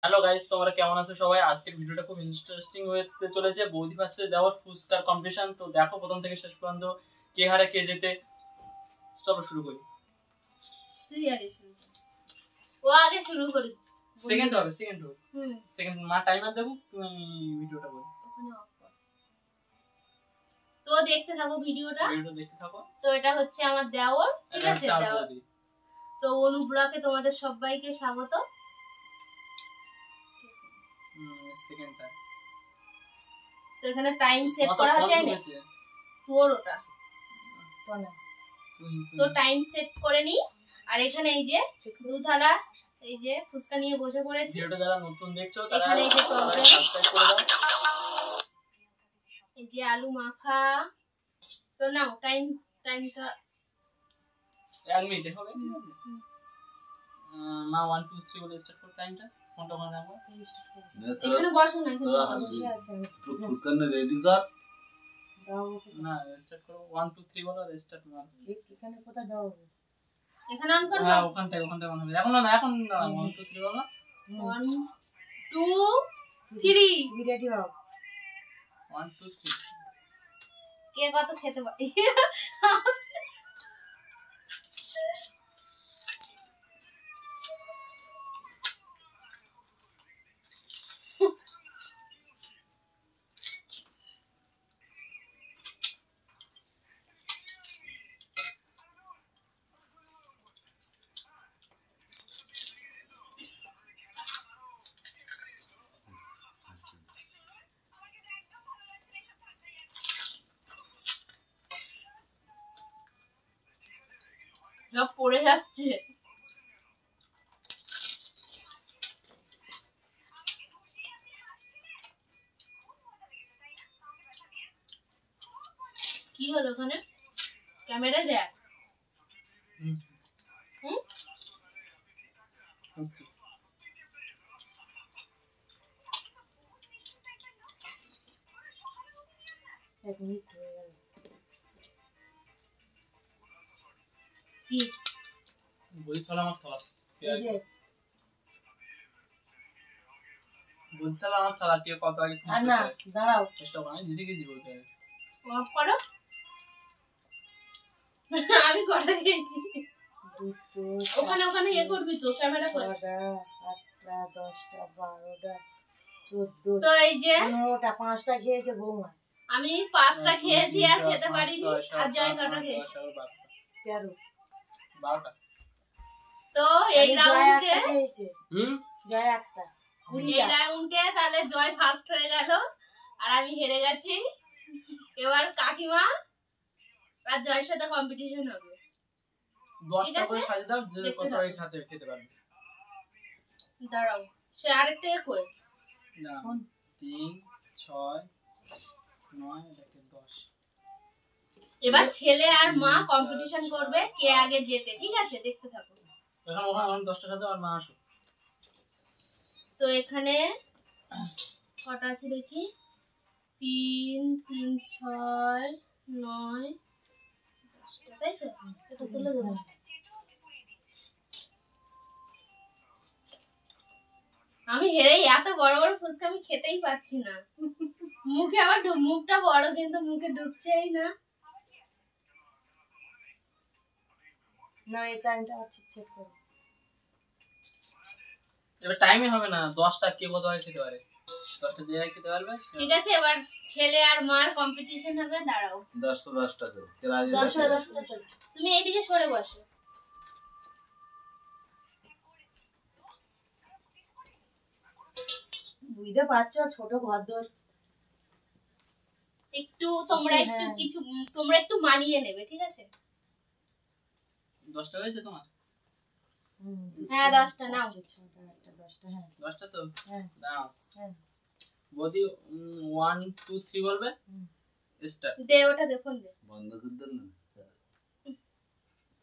Hello guys, তোমরা কেমন আছো সবাই? আজকের ভিডিওটা খুব ইন্টারেস্টিং হতে চলেছে। বৌদি ভার্সেস দেওর ফুচকার কম্পিটিশন। তো দেখো প্রথম থেকে শেষ পর্যন্ত কে হারে কে জেতে। চলো শুরু করি। তুই আগে শুরু কর। ও আগে শুরু করি। সেকেন্ড হবে। সেকেন্ড মা টাইমার দেবো, তুমি ভিডিওটা বলো। তো দেখতে থাকো ভিডিওটা দেখতে থাকো। তো এটা হচ্ছে আমার দেওর, ঠিক আছে? দেওর। তো অনুব্রাকে তোমাদের সবাইকে স্বাগত। সেকেন্ডটা তো এখানে টাইম সেট করা আছে না তোর ওটা তো টাইম সেট করে নি। আর এখানে এই যে দুধারা এই যে ফুচকা নিয়ে বসে পড়েছি। ভিডিওটা যারা নতুন দেখছো তারা এখানে এই যে সাবস্ক্রাইব করে দাও। এই যে আলু মাখা। তো নাও টাইমটা 1 মিনিট হবে। মা 1 2 3 বলে স্টার্ট করো। টাইমটা কোনটা কোন রাখবো? এখানে বসো না, এখানে বসে আছে। ফুচকা না রেডি কর দাও না, স্টার্ট করো। 1 2 3 বলো, স্টার্ট মার। এখানে কোথা দাও? এখানে অন করো। হ্যাঁ, ওখানটায় অন হবে। এখন না 1 2 3 বলো। 1 2 3 তুমি রেডি হও। 1 2 3 কে কত খেতে পারে? সব পড়ে যাচ্ছে। কি হলো ওখানে? ক্যামেরা দেখ। কি বই থালা আমার থালা। বই থালা আমার থালা। কে কত আগে না দাঁড়াও, চেষ্টা করো। আমি দিদিকে দিব বলতে হবে। অফ করো। আমি কটা খেয়েছি? ওখানে ইয়ে করবি তো, ক্যামেরা কর। 6টা 8টা 10টা 12টা 14 তো এই যে 15টা 5টা খেয়েছে বৌমা। আমি 5টা খেয়েছি আর খেতে পারিনি। আর জয় কটা খেয়েছি? 13 12টা। তো এই রাউন্ডে জয় 8টা এই রাউন্ডে তাহলে জয় ফার্স্ট হয়ে গেল আর আমি হেরে গেছি। এবার কাকিমা আর জয়ের সাথে কম্পিটিশন হবে। 10টা করে সাজিয়ে দাও, যে কত আগে খেতে পারবে। দাঁড়াও, সে আরেকটা কই না 3 6 9 এটা 10। এবার ছেলে আর মা কম্পিটিশন করবে কে আগে জেতে, ঠিক আছে? দেখতে থাকো। এখন ওখানে 10টা সাথে আর মা আসো। তো এখানে কটা আছে দেখি? 3 3 6 9 10টা, তাই তো? এটা তুলে দেবো। আমি হেরেই এত বড় বড় ফুচকা আমি খেতেই পাচ্ছি না। মুখে আমার মুখটা বড় কিন্তু মুখে ঢুকছেই না। না এই টাইমটা আছে, চেক করো। এবার টাইমই হবে না। 10টা কে কত আগে খেতে পারে। 10টা যে আগে খেতে পারবে। ঠিক আছে, এবার ছেলে আর মার কম্পিটিশন হবে। দাঁড়াও, 10টা করে 10টা করে। তুমি এইদিকে সরে বসো। বুঝতে পারছো ছোট ঘর দর। একটু তোমরা একটু কিছু তোমরা একটু মানিয়ে নেবে, ঠিক আছে? 10টা হয়েছে তোমার? হ্যাঁ 10টা নাও। 10টা তো? হ্যাঁ নাও। হ্যাঁ বদি 1 2 3 বলবে। স্টার্ট। দে ওটা দেখুন, দে বন্ধ করে দেন না।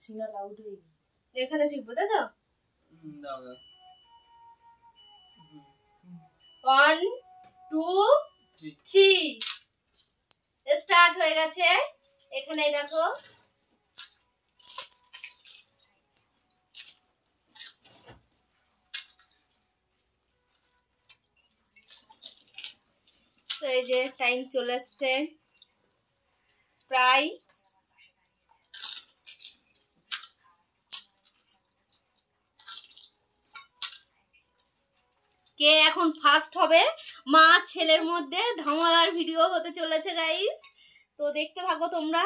সিগন্যাল আউট হয়ে গেছে। এখানে ঠিক বোঝা তো? দাও দাও। 1 2 3 স্টার্ট হয়ে গেছে। এখানে দেখো তো এই যে টাইম চলে এসছে প্রায়। কে এখন ফার্স্ট হবে মা ছেলের মধ্যে ধামালার ভিডিও হতে চলেছে গাইস, তো দেখতে থাকো তোমরা।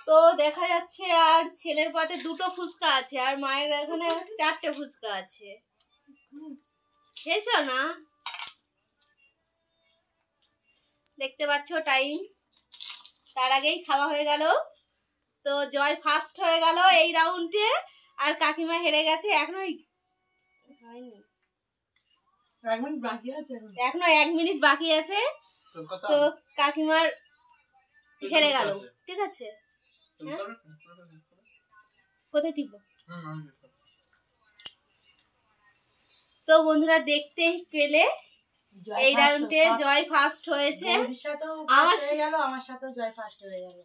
তো দেখা যাচ্ছে আর ছেলের পাতে 2টো ফুচকা আছে আর মায়ের এখানে 4টে ফুচকা আছে। শেষ না, দেখতে পাচ্ছ টাইম, তার আগেই খাওয়া হয়ে গেল। তো জয় ফার্স্ট হয়ে গেল এই রাউন্ডে আর কাকিমা হেরে গেছে। এখনো হয়নি, 1 মিনিট বাকি আছে। এখনো 1 মিনিট বাকি আছে। তো কাকিমার হেরে গেল, ঠিক আছে। কোথায় টিপবো? তো বন্ধুরা দেখতেই পেলে এই রাউন্ডে জয় ফার্স্ট হয়েছে। আমার হয়ে গেল, আমার সাথেও জয় ফার্স্ট হয়ে গেল।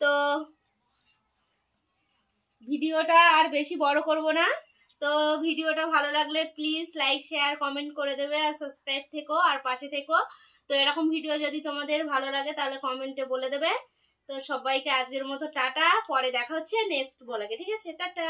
তো ভিডিওটা আর বেশি বড় করব না। তো ভিডিওটা ভালো লাগলে প্লিজ লাইক শেয়ার কমেন্ট করে দেবে আর সাবস্ক্রাইব থেকো আর পাশে থেকো। তো এরকম ভিডিও যদি তোমাদের ভালো লাগে তাহলে কমেন্টে বলে দেবে। তো সবাইকে আজকের মতো টাটা, পরে দেখা হচ্ছে নেক্সট ব্লগে, ঠিক আছে? টাটা।